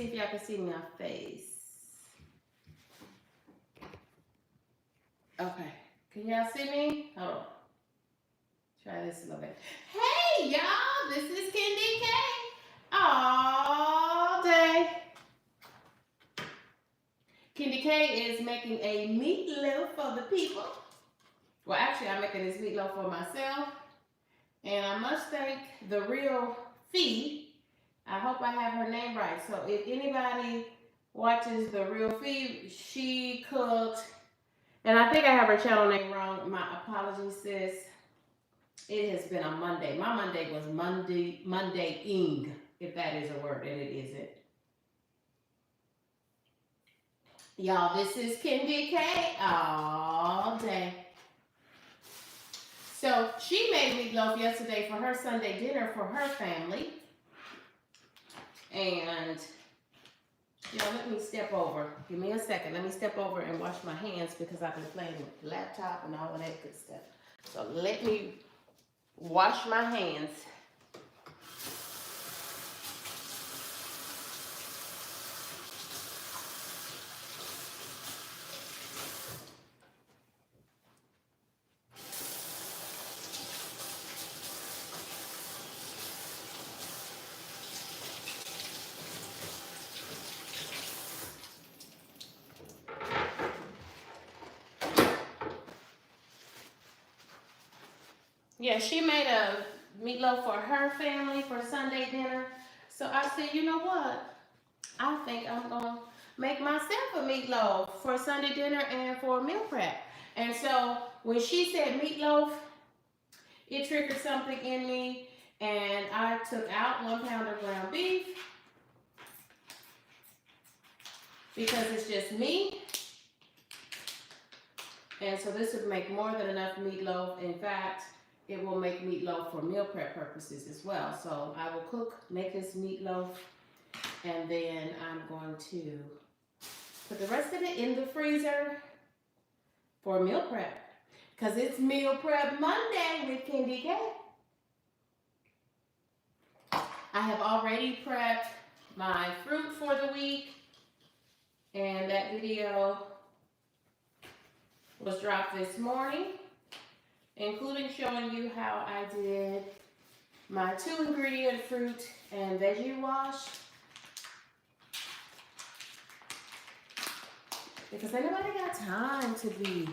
see if y'all can see my face. Okay. Can y'all see me? Hold on. Try this a little bit. Hey, y'all. This is KendyK. All day. KendyK is making a meatloaf for the people. Well, actually, I'm making this meatloaf for myself. And I must thank the real Fee. I hope I have her name right. So if anybody watches the real Fee, she cooked. And I think I have her channel name wrong. My apologies, sis. It has been a Monday. My Monday was Monday-ing, if that is a word, and it isn't. Y'all, this is KendyK all day. So she made meatloaf yesterday for her Sunday dinner for her family. And, let me step over. Give me a second. Let me step over and wash my hands because I've been playing with the laptop and all of that good stuff. So let me wash my hands. Yeah, she made a meatloaf for her family for Sunday dinner. So I said, you know what? I think I'm going to make myself a meatloaf for Sunday dinner and for meal prep. And so when she said meatloaf, it triggered something in me. And I took out 1 pound of ground beef because it's just me. And so this would make more than enough meatloaf. In fact, it will make meatloaf for meal prep purposes as well. So I will make this meatloaf, and then I'm going to put the rest of it in the freezer for meal prep. Because it's Meal Prep Monday with KendyK. I have already prepped my fruit for the week, and that video was dropped this morning, including showing you how I did my 2-ingredient fruit and veggie wash. Because ain't nobody got time to be,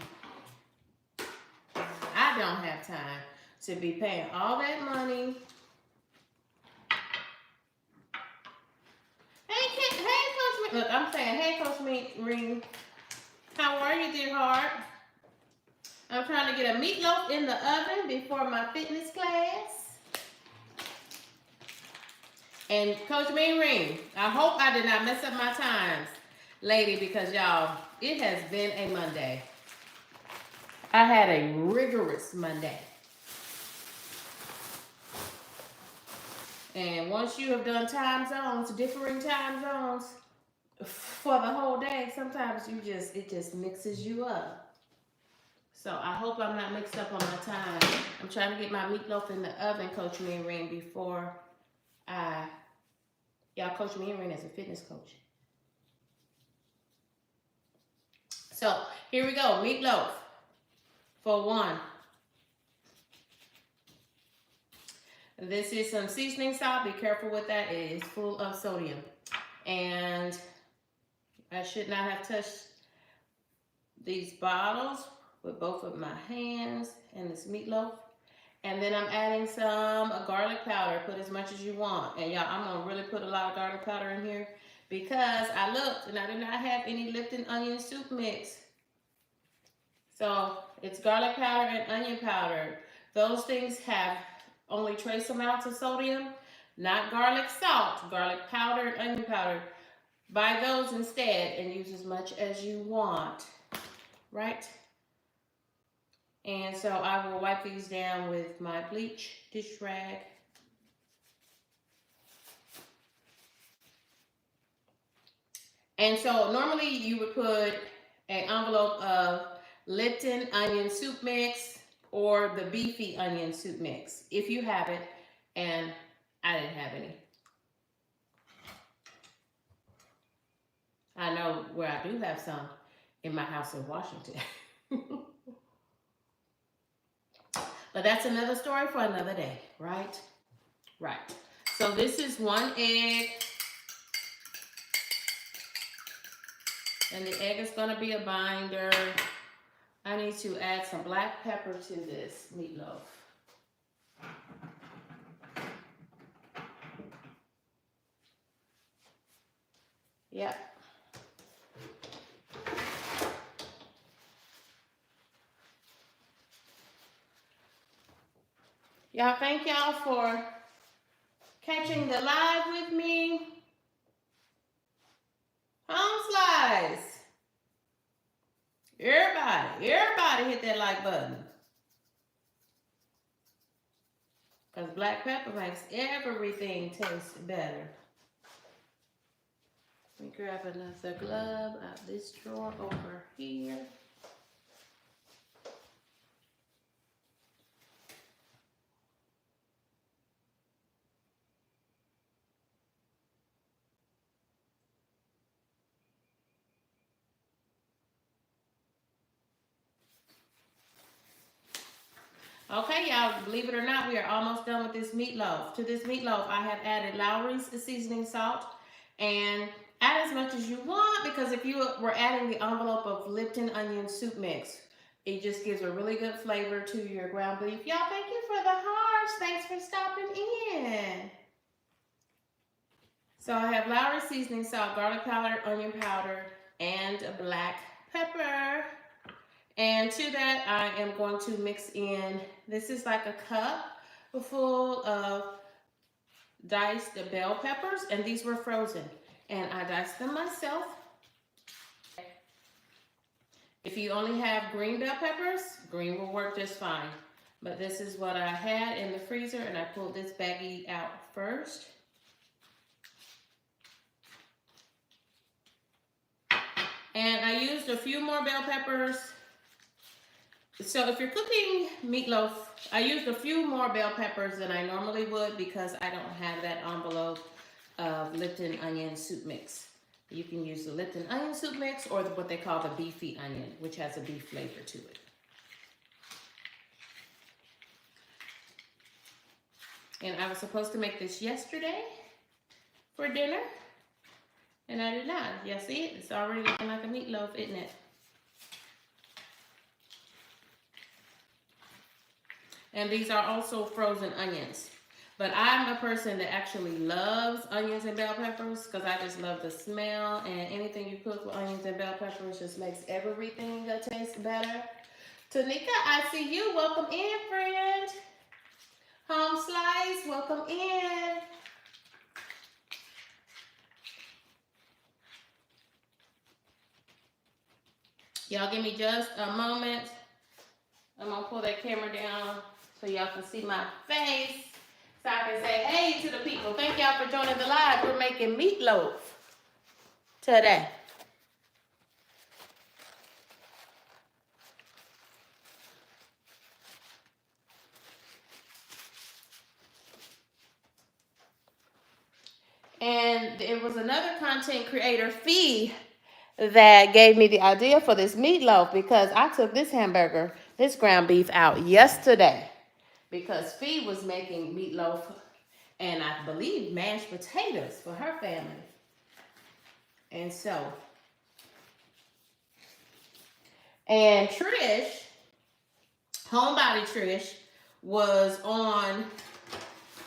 I don't have time to be paying all that money. Hey, Coach Meat. Look, I'm saying, hey, Coach Meat. How are you, dear heart? I'm trying to get a meatloaf in the oven before my fitness class. And Coach Mean, I hope I did not mess up my times, lady, because y'all, it has been a Monday. I had a rigorous Monday. And once you have done time zones, differing time zones for the whole day, sometimes it just mixes you up. So I hope I'm not mixed up on my time. I'm trying to get my meatloaf in the oven, Coach Mean, before y'all, Coach Mean is a fitness coach. So here we go, meatloaf for 1. This is some seasoning salt. Be careful with that. It is full of sodium. And I should not have touched these bottles with both of my hands and this meatloaf. And then I'm adding some garlic powder. Put as much as you want. And y'all, I'm going to really put a lot of garlic powder in here because I looked and I did not have any Lipton onion soup mix. So it's garlic powder and onion powder. Those things have only trace amounts of sodium, not garlic salt, garlic powder and onion powder. Buy those instead and use as much as you want, right? And so I will wipe these down with my bleach dish rag. And so normally you would put an envelope of Lipton onion soup mix or the beefy onion soup mix, if you have it, and I didn't have any. I do have some in my house in Washington. But that's another story for another day, right? Right. So this is 1 egg. And the egg is going to be a binder. I need to add some black pepper to this meatloaf. Yep. Y'all, thank y'all for catching the live with me. Home slice. Everybody hit that like button. Because black pepper makes everything taste better. Let me grab another glove out of this drawer over here. Okay, y'all, believe it or not, we are almost done with this meatloaf. To this meatloaf, I have added Lowry's seasoning salt, and add as much as you want, because if you were adding the envelope of Lipton onion soup mix, it just gives a really good flavor to your ground beef. Y'all, thank you for the hearts. Thanks for stopping in. So I have Lowry's seasoning salt, garlic powder, onion powder, and black pepper. And to that, I am going to mix in, this is like a cup full of diced bell peppers, and these were frozen. And I diced them myself. If you only have green bell peppers, green will work just fine. But this is what I had in the freezer, and I pulled this baggie out first. And I used a few more bell peppers. So if you're cooking meatloaf, I used a few more bell peppers than I normally would because I don't have that envelope of Lipton onion soup mix. You can use the Lipton onion soup mix or what they call the beefy onion, which has a beef flavor to it. And I was supposed to make this yesterday for dinner, and I did not. You see it? It's already looking like a meatloaf, isn't it? And these are also frozen onions. But I'm a person that actually loves onions and bell peppers because I just love the smell, and anything you cook with onions and bell peppers just makes everything taste better. Tanika, I see you. Welcome in, friend. Home Slice, welcome in. Y'all give me just a moment. I'm gonna pull that camera down so y'all can see my face, so I can say hey to the people. Thank y'all for joining the live. We're making meatloaf today. And it was another content creator, Fee, that gave me the idea for this meatloaf, because I took this hamburger, this ground beef out yesterday because Fee was making meatloaf and I believe mashed potatoes for her family. And so, and Trish, Homebody Trish, was on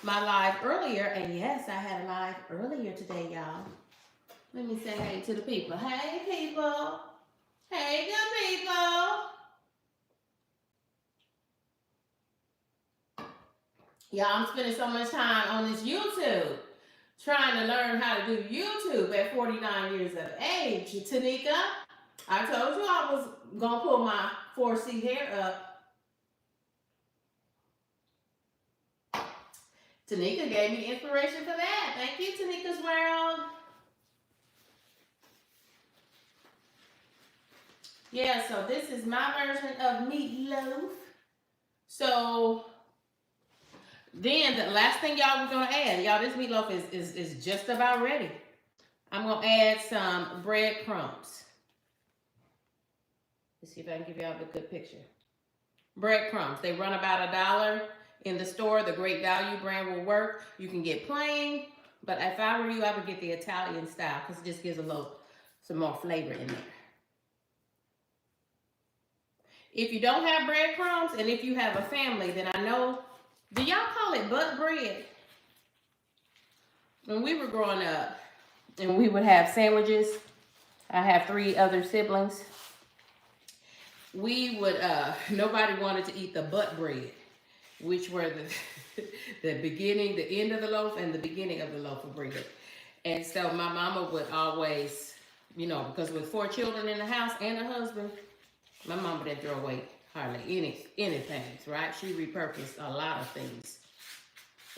my live earlier, and yes, I had a live earlier today, y'all. Let me say hey to the people. Hey, people. Hey, good people. Y'all, I'm spending so much time on this YouTube, trying to learn how to do YouTube at 49 years of age. Tanika, I told you I was going to pull my 4C hair up. Tanika gave me inspiration for that. Thank you, Tanika's World. Yeah, so this is my version of meatloaf. So then the last thing y'all we're gonna add, y'all, this meatloaf is just about ready. I'm gonna add some breadcrumbs. Let's see if I can give y'all a good picture. Breadcrumbs. They run about $1 in the store. The Great Value brand will work. You can get plain, but if I were you, I would get the Italian style because it just gives some more flavor in there. If you don't have breadcrumbs, and if you have a family, then I know, do y'all call it butt bread? When we were growing up and we would have sandwiches, I have 3 other siblings. We would, nobody wanted to eat the butt bread, which were the beginning, the end of the loaf and the beginning of the loaf of bread. And so my mama would always, you know, because with 4 children in the house and a husband, my mama didn't throw away hardly anything, right? She repurposed a lot of things.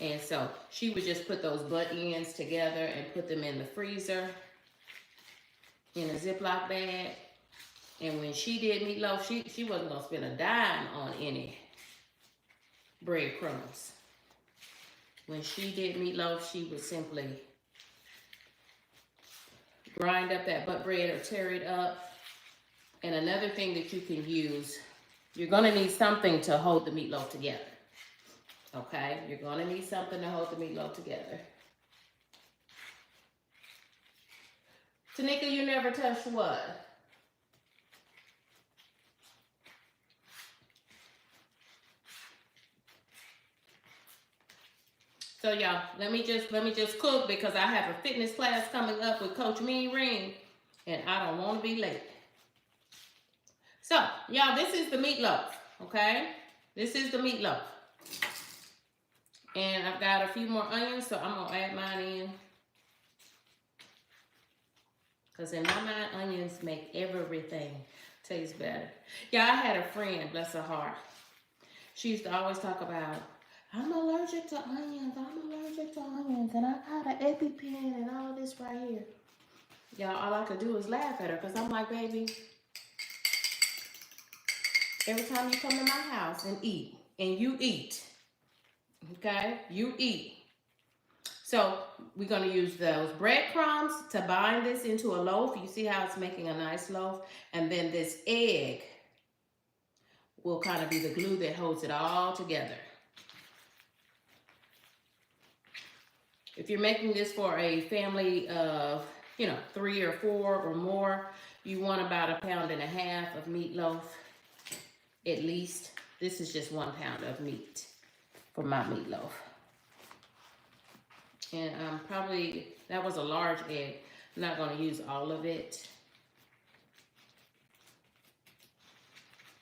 And so she would just put those butt ends together and put them in the freezer in a Ziploc bag. And when she did meatloaf, she wasn't going to spend a dime on any breadcrumbs. When she did meatloaf, she would simply grind up that butt bread or tear it up. And another thing that you can use, you're going to need something to hold the meatloaf together. Okay? You're going to need something to hold the meatloaf together. Tanika, you never touched what? So y'all, let me just cook because I have a fitness class coming up with Coach Mean Ring, and I don't want to be late. So y'all, this is the meatloaf, okay? This is the meatloaf, and I've got a few more onions, so I'm gonna add mine in. Because in my mind, onions make everything taste better. Yeah, I had a friend, bless her heart. She used to always talk about, I'm allergic to onions, and I got an EpiPen and all of this right here. Y'all, all I could do is laugh at her because I'm like, baby, every time you come to my house and eat, and you eat, okay, you eat. So we're going to use those breadcrumbs to bind this into a loaf. You see how it's making a nice loaf? And then this egg will kind of be the glue that holds it all together. If you're making this for a family of, 3 or 4 or more, you want about 1.5 pounds of meatloaf, at least. This is just 1 pound of meat for my meatloaf. And that was a large egg. I'm not going to use all of it.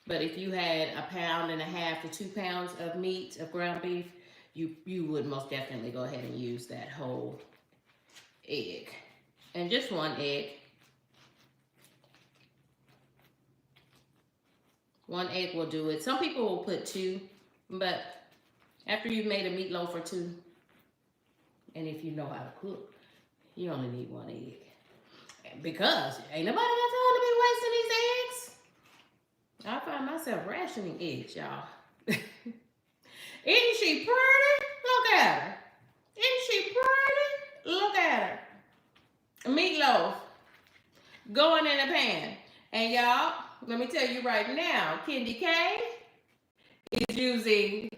But if you had 1.5 pounds to 2 pounds of meat, of ground beef, you would most definitely go ahead and use that whole egg. And just 1 egg. 1 egg will do it. Some people will put 2, but after you've made a meatloaf or 2, and if you know how to cook, you only need 1 egg. Because ain't nobody got time to be wasting these eggs. I find myself rationing eggs, y'all. Isn't she pretty? Look at her. Isn't she pretty? Look at her. Meatloaf going in a pan. And y'all, let me tell you right now, KendyK is using...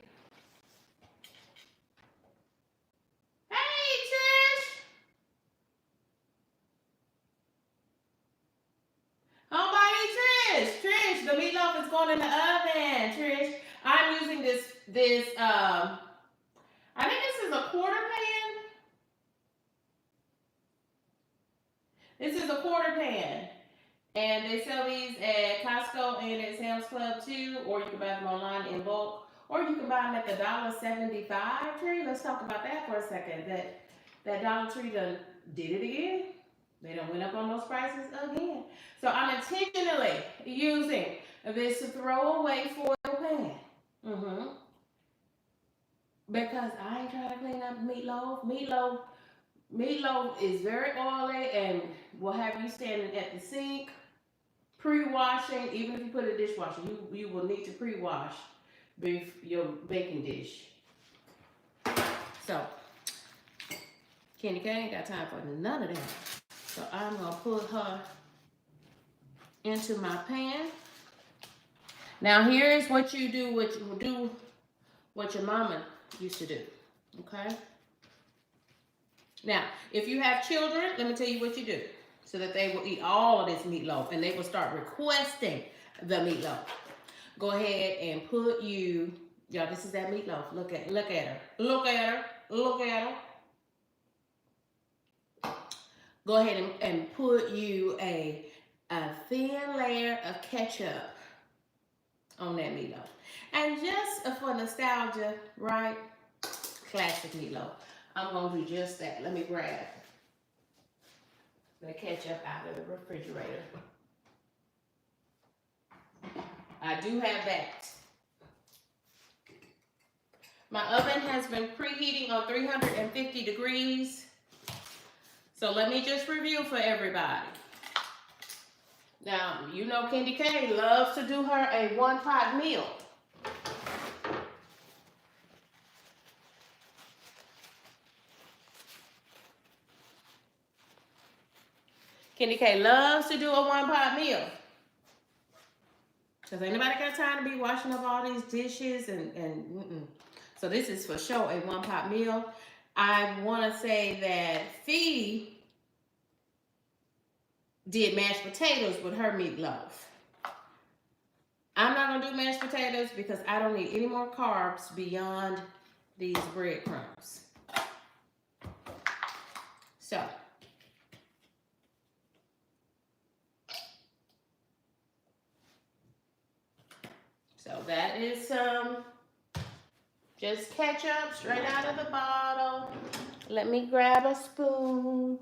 Trish, the meatloaf is going in the oven, Trish. I'm using this, I think this is a quarter pan. This is a quarter pan. And they sell these at Costco and at Sam's Club too, or you can buy them online in bulk, or you can buy them at the $1.75 tree. Let's talk about that for a second. That Dollar Tree done did it again. They done went up on those prices again. So I'm intentionally using this throwaway foil pan. Because I ain't trying to clean up meatloaf. Meatloaf is very oily and will have you standing at the sink, pre-washing. Even if you put a dishwasher, you will need to pre-wash your baking dish. So, KendyK ain't got time for none of that. So I'm going to put her into my pan. Now here's what you do, what your mama used to do. Okay? Now, if you have children, let me tell you what you do so that they will eat all of this meatloaf and they will start requesting the meatloaf. Go ahead and put you, y'all, this is that meatloaf. Look at her. Look at her. Look at her. Go ahead and put you a thin layer of ketchup on that meatloaf. And just for nostalgia, right? Classic meatloaf. I'm going to do just that. Let me grab the ketchup out of the refrigerator. I do have that. My oven has been preheating on 350 degrees. So let me just review for everybody. Now, you know KendyK loves to do her a one-pot meal. KendyK loves to do a one-pot meal. Because ain't nobody got time to be washing up all these dishes and. So this is for sure a one-pot meal. I want to say that Fee did mashed potatoes with her meatloaf. I'm not going to do mashed potatoes because I don't need any more carbs beyond these breadcrumbs. So that is just ketchup straight out of the bottle. Let me grab a spoon.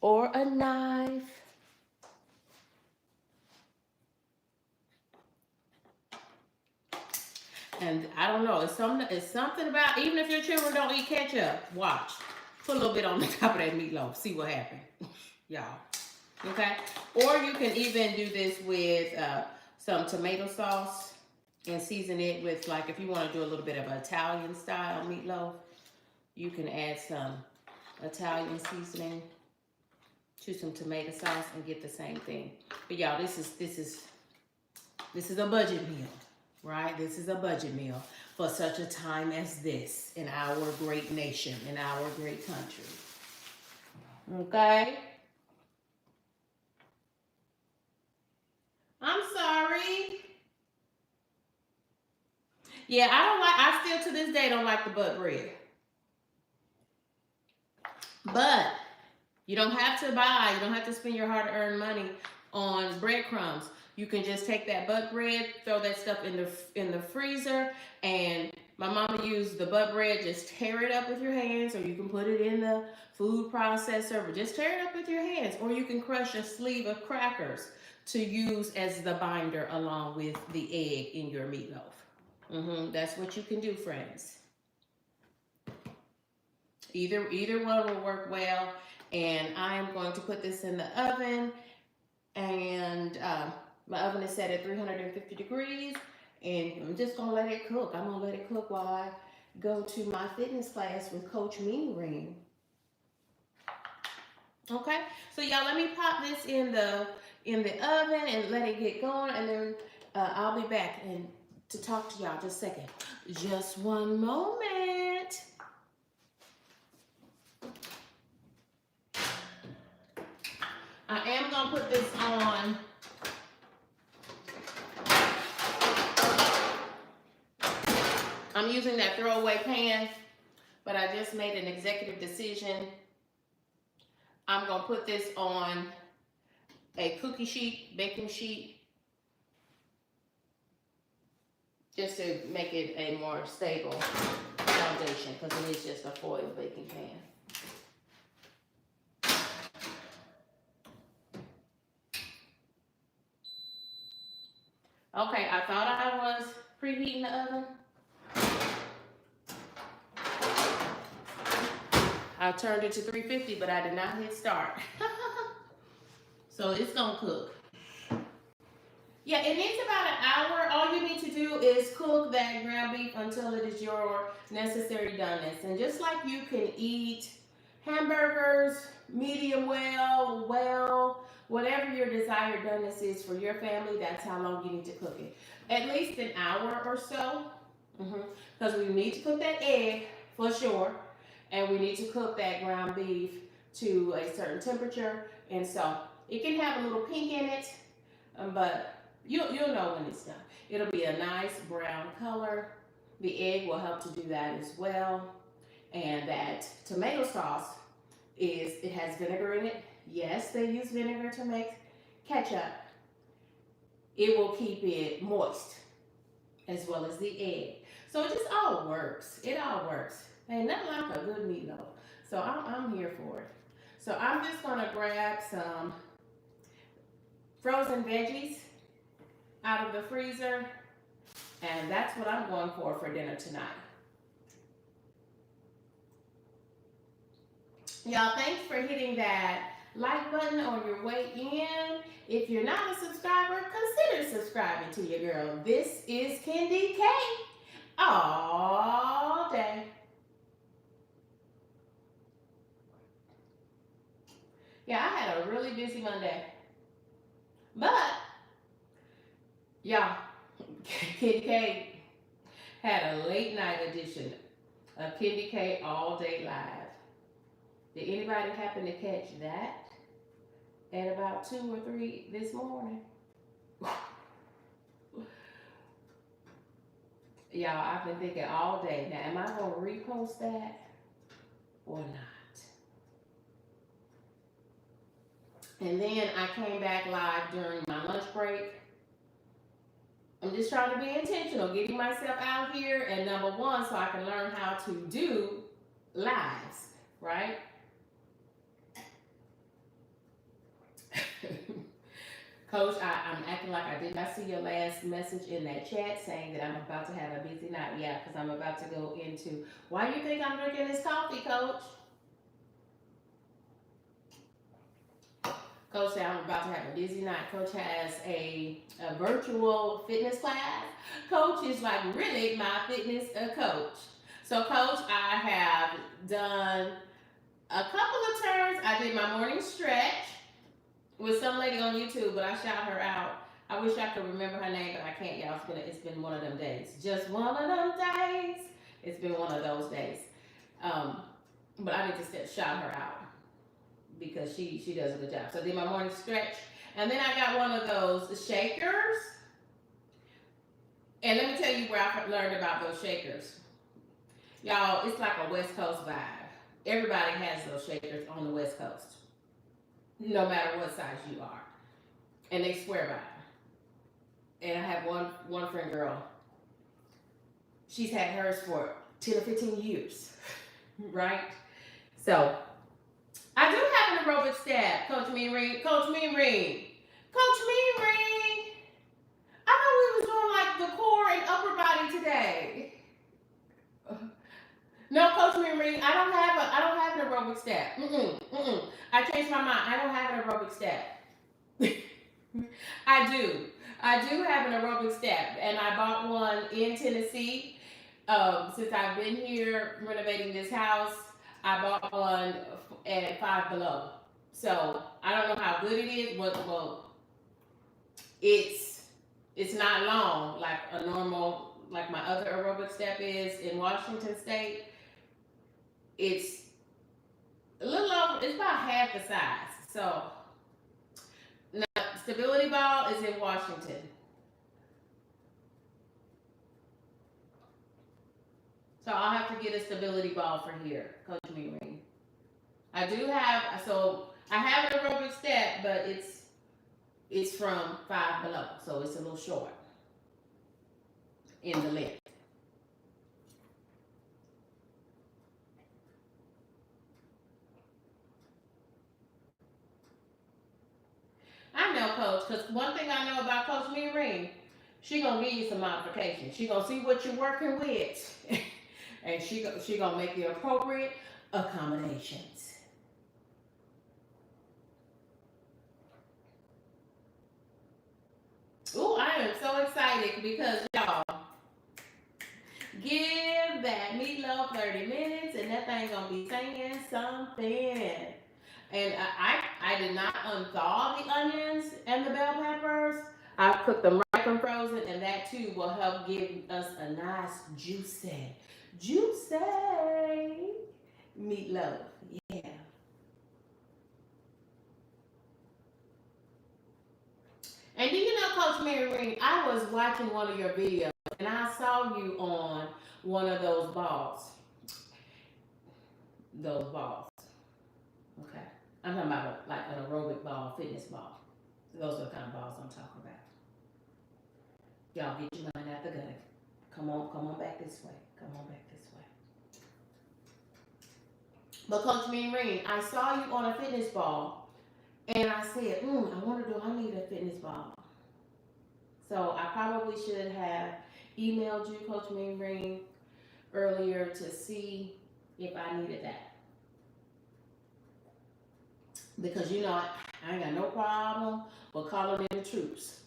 Or a knife. And I don't know, it's something about, even if your children don't eat ketchup, watch. Put a little bit on the top of that meatloaf. See what happens. Y'all. Okay? Or you can even do this with some tomato sauce and season it with, like, if you want to do a little bit of Italian style meatloaf, you can add some Italian seasoning to some tomato sauce and get the same thing. But y'all, this is a budget meal, right? This is a budget meal for such a time as this in our great nation, in our great country. Okay? I'm sorry. Yeah, I still to this day don't like the butt bread. But you don't have to spend your hard-earned money on breadcrumbs. You can just take that butt bread, throw that stuff in the freezer, and my mama used the butt bread, just tear it up with your hands, or you can put it in the food processor, but just tear it up with your hands, or you can crush a sleeve of crackers to use as the binder along with the egg in your meatloaf. That's what you can do, friends. Either one will work well. And I am going to put this in the oven, and my oven is set at 350 degrees, and I'm just going to let it cook. I'm going to let it cook while I go to my fitness class with Coach Mean Ring. Okay, so y'all, let me pop this in the oven and let it get going, and then I'll be back and to talk to y'all just a second. Just one moment. I am going to put this on I'm using that throwaway pan, but I just made an executive decision. I'm going to put this on a cookie sheet, baking sheet, just to make it a more stable foundation, because it is just a foil baking pan. Okay, I thought I was preheating the oven. I turned it to 350, but I did not hit start. So it's gonna cook. Yeah, it needs about an hour. All you need to do is cook that ground beef until it is your necessary doneness. And just like you can eat hamburgers medium well, whatever your desired doneness is for your family, that's how long you need to cook it. At least an hour or so, because we need to cook that egg for sure, and we need to cook that ground beef to a certain temperature, and so it can have a little pink in it, but you'll know when it's done. It'll be a nice brown color. The egg will help to do that as well. And that tomato sauce it has vinegar in it. Yes, they use vinegar to make ketchup. It will keep it moist as well as the egg. So it just all works. It all works. Ain't nothing like a good meatloaf. So I'm here for it. So I'm just gonna grab some frozen veggies out of the freezer, and that's what I'm going for dinner tonight. Y'all, thanks for hitting that like button on your way in. If you're not a subscriber, consider subscribing to your girl. This is KendyK all day. Yeah, I had a really busy Monday. But, y'all, KendyK had a late night edition of KendyK All Day Live. Did anybody happen to catch that at about 2 or 3 this morning? Y'all, I've been thinking all day. Now, am I going to repost that or not? And then I came back live during my lunch break. I'm just trying to be intentional, getting myself out here, and number one, so I can learn how to do lives, right? Coach, I'm acting like I did not see your last message in that chat saying that I'm about to have a busy night. Yeah, because I'm about to go into, why do you think I'm drinking this coffee, Coach? Coach said I'm about to have a busy night. Coach has a virtual fitness class. Coach is like really my fitness coach. So Coach, I have done a couple of turns. I did my morning stretch with some lady on YouTube, but I shout her out. I wish I could remember her name, but I can't, y'all. It's been one of them days. Just one of them days. It's been one of those days. But I need to shout her out because she does a good job. So I did my morning stretch, and then I got one of those shakers. And let me tell you where I learned about those shakers. Y'all, it's like a West Coast vibe. Everybody has those shakers on the West Coast, no matter what size you are, and they swear by it. And I have one friend girl. She's had hers for 10 or 15 years, right? So I do have an aerobic staff, Coach Mean Coach Mean Coach Mean I thought we was doing like the core and upper body today. No, Coach Mean I don't have an aerobic staff. I changed my mind. I don't have an aerobic staff. I do have an aerobic staff, and I bought one in Tennessee. Since I've been here renovating this house, I bought one at Five Below. So I don't know how good it is, but well, it's not long like a normal, like my other aerobic step is in Washington State. It's a little over, it's about half the size. So now Stability Ball is in Washington. So I'll have to get a Stability Ball for here, Coach Mean. I do have, so I have an aerobic step, but it's from Five Below, so it's a little short in the length. I know, Coach, because one thing I know about Coach Mean, she gonna give you some modifications. She gonna see what you're working with, and she gonna make the appropriate accommodations. Ooh, I am so excited because y'all, give that Meatloaf 30 minutes and that thing gonna be saying something. And I did not unthaw the onions and the bell peppers. I cooked them right from frozen, and that too will help give us a nice juicy meatloaf. Yeah. And do you know, Coach Mary Ring, I was watching one of your videos, and I saw you on one of those balls. Those balls. Okay. I'm talking about like an aerobic ball, fitness ball. Those are the kind of balls I'm talking about. Y'all get your mind out the gutter. Come on back this way. Come on back this way. But Coach Mean Ring, I saw you on a fitness ball, and I said, I wonder, do I need a fitness ball? So I probably should have emailed you, Coach Mean Ring, earlier to see if I needed that. Because you know, I ain't got no problem with calling in the troops.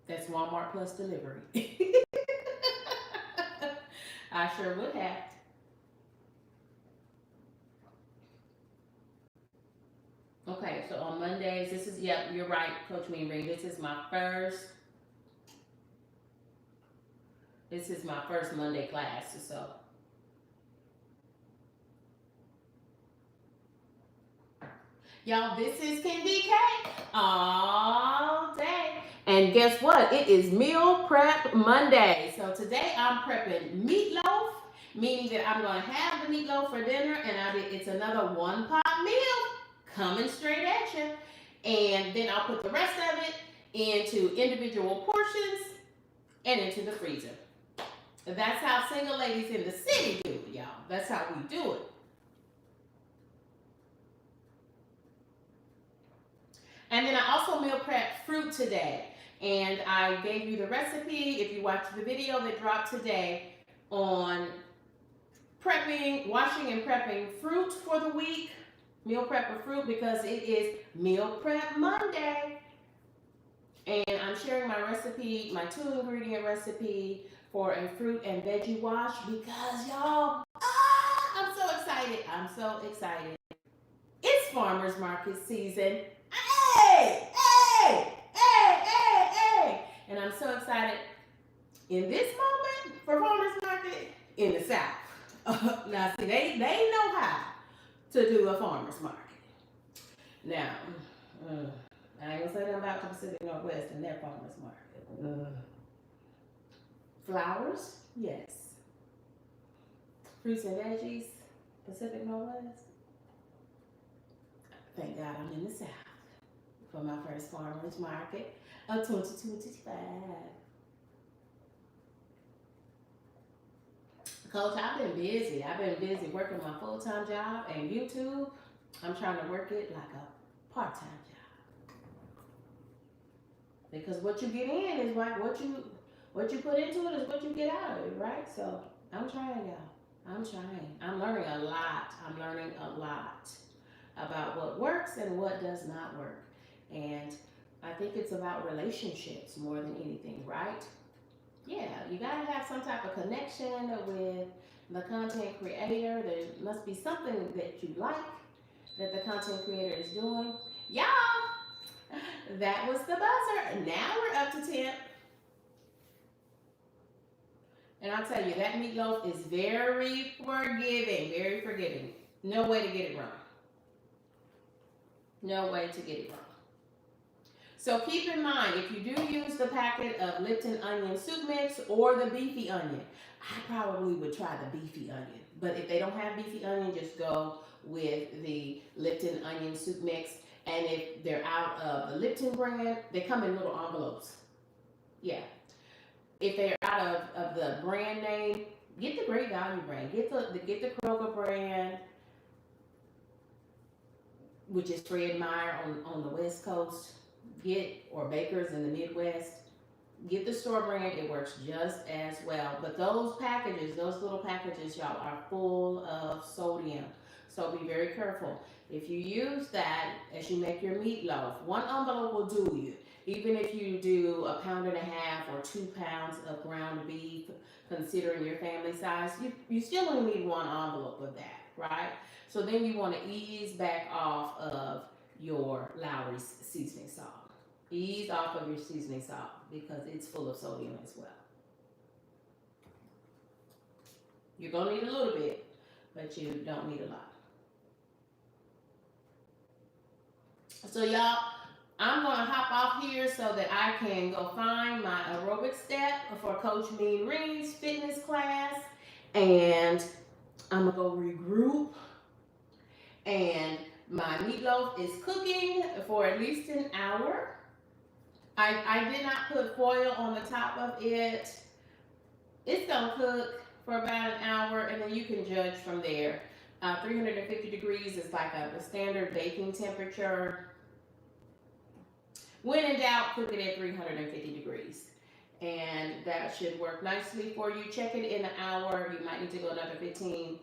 That's Walmart Plus delivery. I sure would have. Okay, so on Mondays, this is, yep, you're right, Coach Mean Ring. This is my first Monday class. So y'all, this is KendyK all day. And guess what? It is Meal Prep Monday. So today I'm prepping meatloaf, meaning that I'm going to have the meatloaf for dinner, and it's another one pot meal coming straight at you. And then I'll put the rest of it into individual portions and into the freezer. That's how single ladies in the city do it, y'all. That's how we do it. And then I also meal prep fruit today. And I gave you the recipe if you watched the video that dropped today on prepping, washing and prepping fruit for the week. Meal prep for fruit because it is Meal Prep Monday. And I'm sharing my recipe, my 2-ingredient recipe for a fruit and veggie wash because y'all, I'm so excited. I'm so excited. It's farmers market season. Hey, hey, hey, hey, hey. And I'm so excited in this moment for farmers market in the South. Now, see, they know how to do a farmers market. Now, I ain't gonna say nothing about the Pacific Northwest and their farmers market. Flowers, yes. Fruits and veggies, Pacific Northwest. Thank God I'm in the South for my first farmers market of 2025. Coach, I've been busy. I've been busy working my full-time job and YouTube. I'm trying to work it like a part-time job. Because what you get in is like what you put into it is what you get out of it, right? So I'm trying, y'all. I'm trying. I'm learning a lot. I'm learning a lot about what works and what does not work. And I think it's about relationships more than anything, right? Yeah, you gotta have some type of connection with the content creator. There must be something that you like that the content creator is doing. Y'all, that was the buzzer. Now we're up to 10. And I'll tell you, that meatloaf is very forgiving, very forgiving. No way to get it wrong. No way to get it wrong. So keep in mind, if you do use the packet of Lipton onion soup mix or the beefy onion, I probably would try the beefy onion. But if they don't have beefy onion, just go with the Lipton onion soup mix. And if they're out of the Lipton brand, they come in little envelopes. Yeah. If they're out of the brand name, get the Great Value brand. Get the Kroger brand, which is Fred Meyer on the West Coast. Or Baker's in the Midwest. Get the store brand, it works just as well. But those packages, those little packages, y'all, are full of sodium. So be very careful. If you use that as you make your meatloaf, 1 envelope will do you. Even if you do 1.5 pounds or 2 pounds of ground beef, considering your family size, you still only need 1 envelope of that. right? So then you want to ease back off of your Lowry's seasoning salt. Ease off of your seasoning salt because it's full of sodium as well. You're going to need a little bit, but you don't need a lot. So y'all, I'm going to hop off here so that I can go find my aerobic step for Coach Mean Green's fitness class. And I'm going to go regroup. And my meatloaf is cooking for at least an hour. I did not put foil on the top of it. It's going to cook for about an hour, and then you can judge from there. 350 degrees is like a standard baking temperature. When in doubt, cook it at 350 degrees. And that should work nicely for you. Check it in an hour. You might need to go another 15,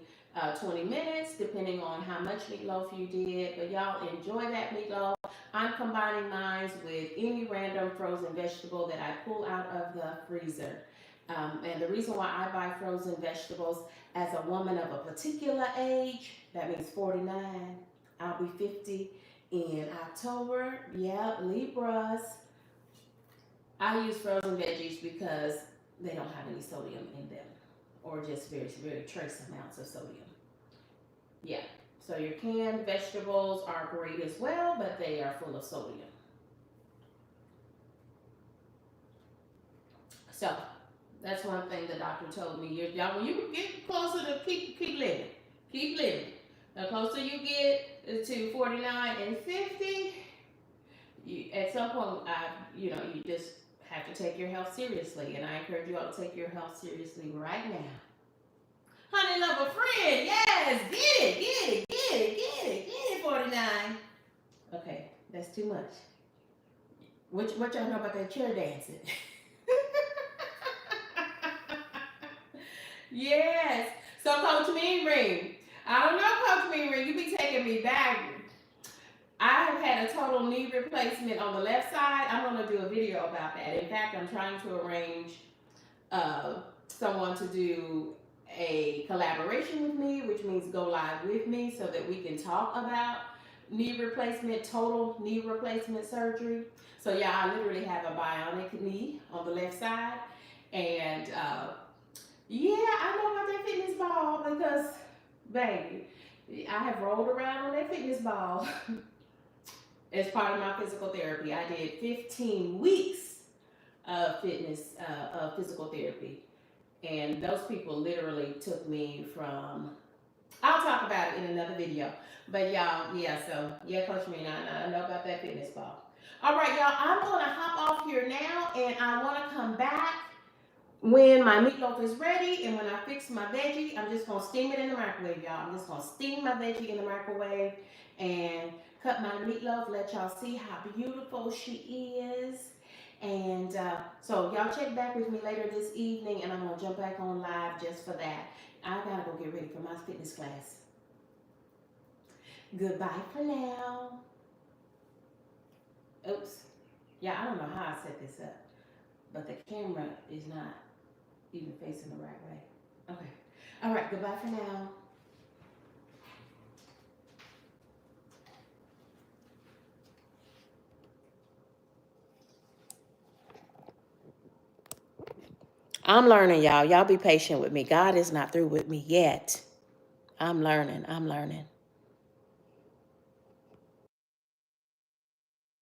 20 minutes, depending on how much meatloaf you did. But y'all enjoy that meatloaf. I'm combining mine with any random frozen vegetable that I pull out of the freezer. And the reason why I buy frozen vegetables, as a woman of a particular age, that means 49, I'll be 50 in October. Yeah, Libras. I use frozen veggies because they don't have any sodium in them, or just very, very trace amounts of sodium. Yeah, so your canned vegetables are great as well, but they are full of sodium. So that's one thing the doctor told me. Y'all, when you get closer to keep living, keep living. The closer you get to 49 and 50, at some point, you just have to take your health seriously, and I encourage you all to take your health seriously right now. Honey, love a friend, yes, get it, 49. Okay, that's too much. What y'all know about that chair dancing? Yes. So Coach Mean Green, I don't know, Coach Mean Green, you be taking me back. I have had a total knee replacement on the left side. I'm going to do a video about that. In fact, I'm trying to arrange someone to do a collaboration with me, which means go live with me so that we can talk about knee replacement, total knee replacement surgery. So yeah, I literally have a bionic knee on the left side. And yeah, I know about that fitness ball because, baby, I have rolled around on that fitness ball. As part of my physical therapy, I did 15 weeks of physical therapy. And those people literally took me from, I'll talk about it in another video. But y'all, yeah, so, yeah, Coach Mean, I know about that fitness ball. All right, y'all, I'm going to hop off here now, and I want to come back when my meatloaf is ready, and when I fix my veggie. I'm just going to steam it in the microwave, y'all. I'm just going to steam my veggie in the microwave and cut my meatloaf, let y'all see how beautiful she is. And so y'all check back with me later this evening, and I'm going to jump back on live just for that. I got to go get ready for my fitness class. Goodbye for now. Oops. Yeah, I don't know how I set this up, but the camera is not even facing the right way. Okay. All right, goodbye for now. I'm learning, y'all. Y'all be patient with me. God is not through with me yet. I'm learning.